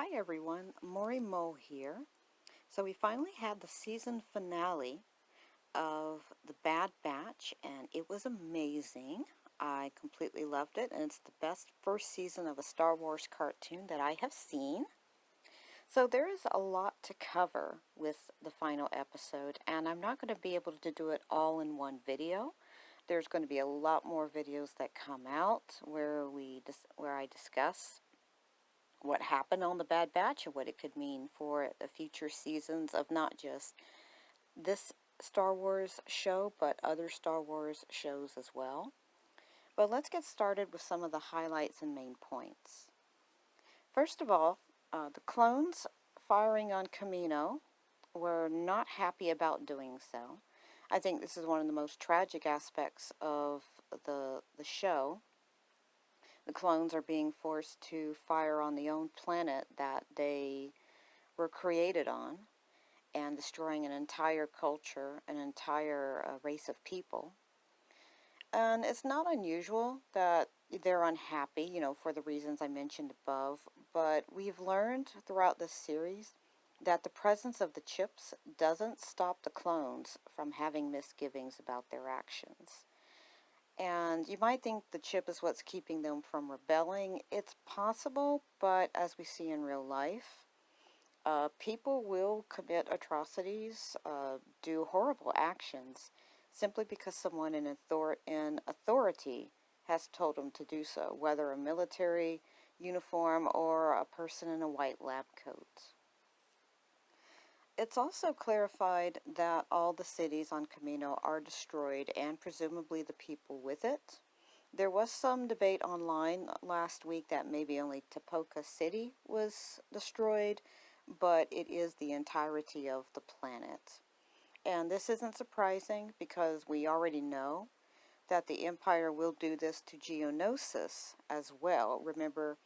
Hi everyone, Mori Mo here. So we finally had the season finale of The Bad Batch and it was amazing. I completely loved it and it's the best first season of a Star Wars cartoon that I have seen. So there is a lot to cover with the final episode and I'm not going to be able to do it all in one video. There's going to be a lot more videos that come out where I discuss what happened on the Bad Batch and what it could mean for the future seasons of not just this Star Wars show, but other Star Wars shows as well. But let's get started with some of the highlights and main points. First of all, the clones firing on Kamino were not happy about doing so. I think this is one of the most tragic aspects of the show. The clones are being forced to fire on the own planet that they were created on and destroying an entire culture, an entire race of people. And it's not unusual that they're unhappy, for the reasons I mentioned above, but we've learned throughout this series that the presence of the chips doesn't stop the clones from having misgivings about their actions. And you might think the chip is what's keeping them from rebelling. It's possible, but as we see in real life, people will commit atrocities, do horrible actions, simply because someone in authority has told them to do so, whether a military uniform or a person in a white lab coat. It's also clarified that all the cities on Kamino are destroyed and presumably the people with it. There was some debate online last week that maybe only Tapoka City was destroyed, but it is the entirety of the planet. And this isn't surprising because we already know that the Empire will do this to Geonosis as well. Remember,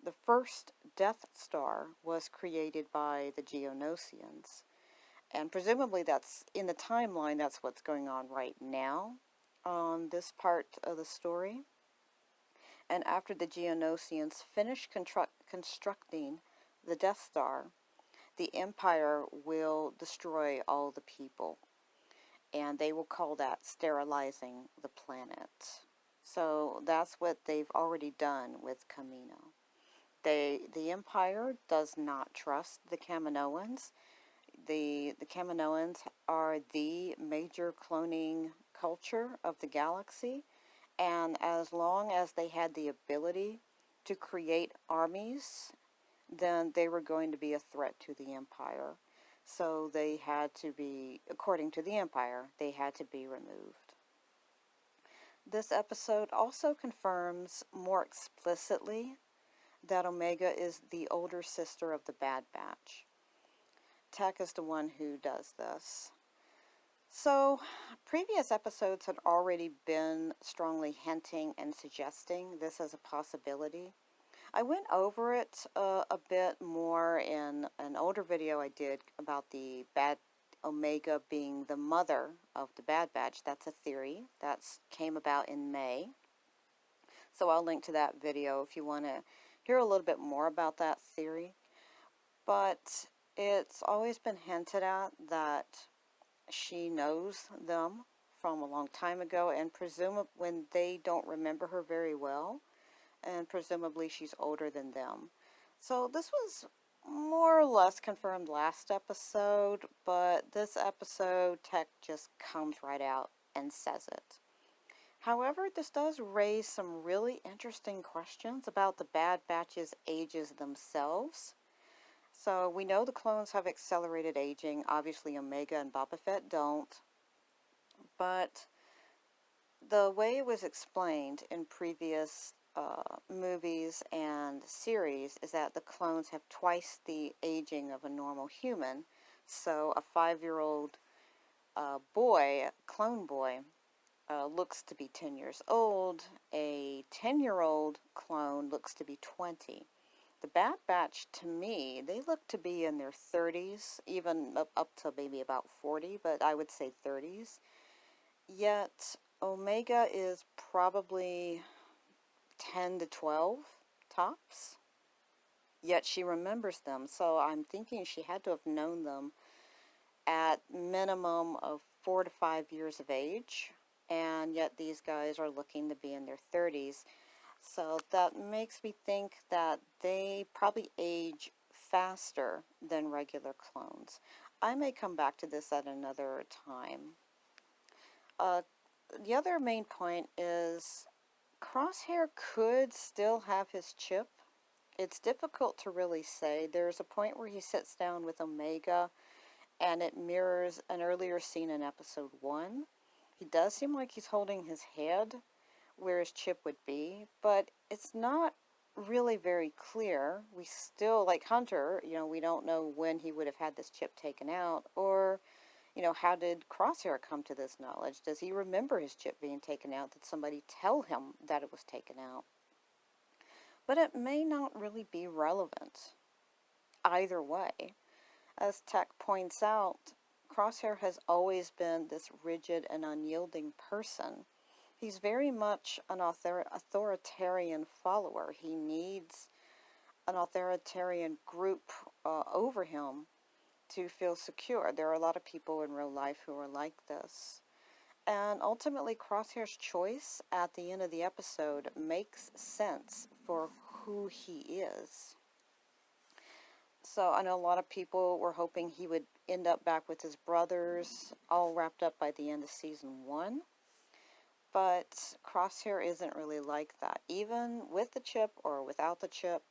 the first Death Star was created by the Geonosians. And presumably that's in the timeline, that's what's going on right now on this part of the story. And after the Geonosians finish constructing the Death Star, the Empire will destroy all the people. And they will call that sterilizing the planet. So that's what they've already done with Kamino. The Empire does not trust the Kaminoans. The Kaminoans are the major cloning culture of the galaxy, and as long as they had the ability to create armies, then they were going to be a threat to the Empire. So they had to be, according to the Empire, they had to be removed. This episode also confirms more explicitly that Omega is the older sister of the Bad Batch. Tech is the one who does this. So, previous episodes had already been strongly hinting and suggesting this as a possibility. I went over it a bit more in an older video I did about the Bad Omega being the mother of the Bad Batch. That's a theory that came about in May. So I'll link to that video if you want to hear a little bit more about that theory. But it's always been hinted at that she knows them from a long time ago, and presumably when they don't remember her very well, and presumably she's older than them. So this was more or less confirmed last episode, but this episode, Tech just comes right out and says it. However, this does raise some really interesting questions about the Bad Batch's ages themselves. So we know the clones have accelerated aging. Obviously, Omega and Boba Fett don't. But the way it was explained in previous movies and series is that the clones have twice the aging of a normal human. So a 5-year-old clone boy, looks to be 10 years old. A 10-year-old clone looks to be 20. The Bad Batch, to me, they look to be in their 30s, even up to maybe about 40, but I would say 30s. Yet, Omega is probably 10 to 12, tops. yet she remembers them. So I'm thinking she had to have known them at minimum of 4 to 5 years of age, and yet these guys are looking to be in their 30s. So that makes me think that they probably age faster than regular clones. I may come back to this at another time. Uh, the other main point is Crosshair could still have his chip. It's difficult to really say. There's a point where he sits down with Omega and it mirrors an earlier scene in episode 1. He does seem like he's holding his head where his chip would be, but it's not really very clear. We still, like Hunter, we don't know when he would have had this chip taken out, or, how did Crosshair come to this knowledge? Does he remember his chip being taken out? Did somebody tell him that it was taken out? But it may not really be relevant either way. As Tech points out, Crosshair has always been this rigid and unyielding person. He's very much an authoritarian follower. He needs an authoritarian group over him to feel secure. There are a lot of people in real life who are like this. And ultimately, Crosshair's choice at the end of the episode makes sense for who he is. So I know a lot of people were hoping he would end up back with his brothers, all wrapped up by the end of season 1. But Crosshair isn't really like that. Even with the chip or without the chip,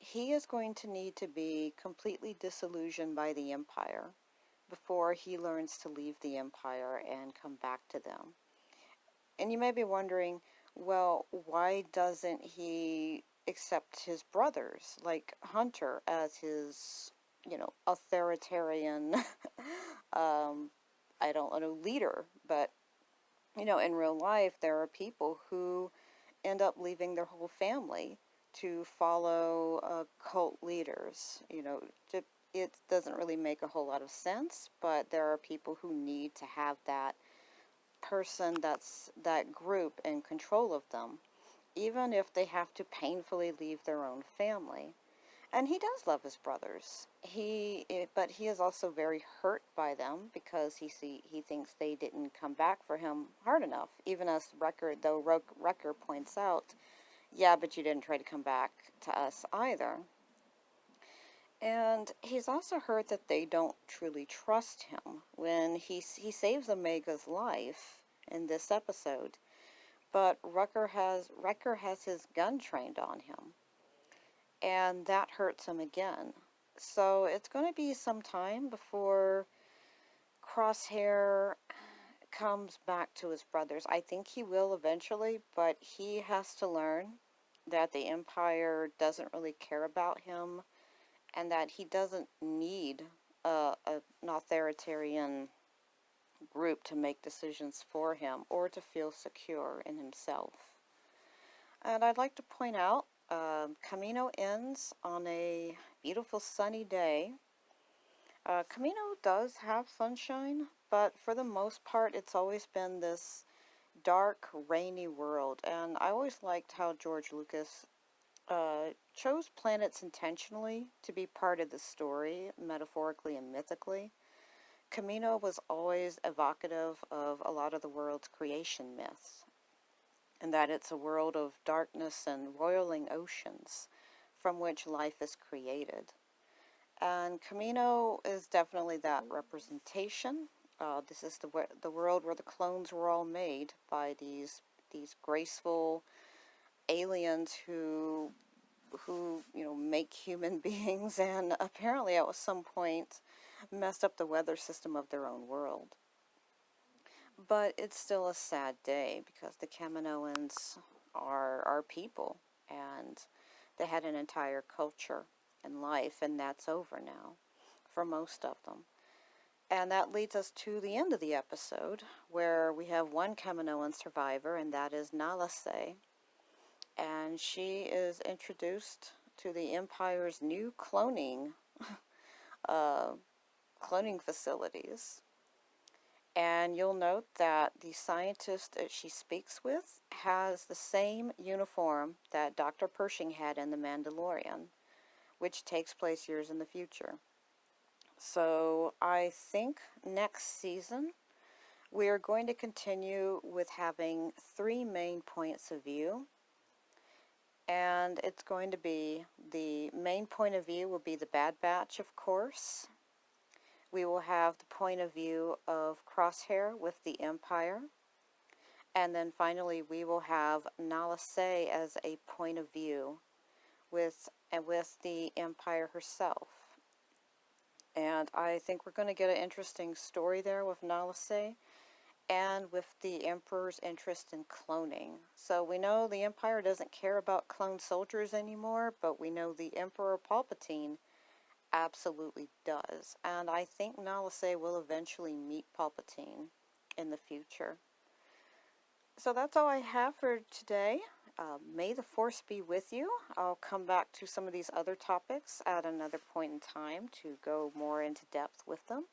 he is going to need to be completely disillusioned by the Empire before he learns to leave the Empire and come back to them. And you may be wondering, well, why doesn't he accept his brothers, like Hunter, as his, authoritarian, I don't know, leader? But, in real life, there are people who end up leaving their whole family to follow cult leaders. It doesn't really make a whole lot of sense, but there are people who need to have that person, that group, in control of them, even if they have to painfully leave their own family. And he does love his brothers. But he is also very hurt by them because he thinks they didn't come back for him hard enough. Even as Wrecker points out, yeah, but you didn't try to come back to us either. And he's also hurt that they don't truly trust him when he saves Omega's life in this episode, but Wrecker has his gun trained on him, and that hurts him again. So it's going to be some time before Crosshair comes back to his brothers. I think he will eventually, but he has to learn that the Empire doesn't really care about him and that he doesn't need an authoritarian group to make decisions for him or to feel secure in himself. And I'd like to point out, Kamino ends on a beautiful sunny day. Kamino does have sunshine, but for the most part, it's always been this dark, rainy world. And I always liked how George Lucas chose planets intentionally to be part of the story, metaphorically and mythically. Kamino was always evocative of a lot of the world's creation myths, and that it's a world of darkness and roiling oceans from which life is created. And Kamino is definitely that representation. This is the world where the clones were all made by these graceful aliens who make human beings, and apparently at some point messed up the weather system of their own world. But it's still a sad day because the Kaminoans are people, and they had an entire culture and life, and that's over now for most of them. And that leads us to the end of the episode, where we have one Kaminoan survivor, and that is Nalase. And she is introduced to the Empire's new uh, cloning facilities. And you'll note that the scientist that she speaks with has the same uniform that Dr. Pershing had in The Mandalorian, which takes place years in the future. So I think next season we are going to continue with having 3 main points of view. And it's going to be, the main point of view will be the Bad Batch, of course. We will have the point of view of Crosshair with the Empire. And then finally we will have Nala Se as a point of view with the Empire herself. And I think we're going to get an interesting story there with Nala Se, and with the Emperor's interest in cloning. So we know the Empire doesn't care about clone soldiers anymore, but we know the Emperor Palpatine absolutely does. And I think Nala Se will eventually meet Palpatine in the future. So that's all I have for today. May the Force be with you. I'll come back to some of these other topics at another point in time to go more into depth with them.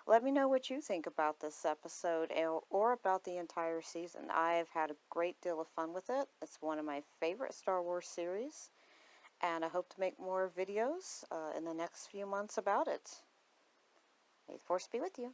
Let me know what you think about this episode or about the entire season. I've had a great deal of fun with it. It's one of my favorite Star Wars series, and I hope to make more videos in the next few months about it. May the Force be with you.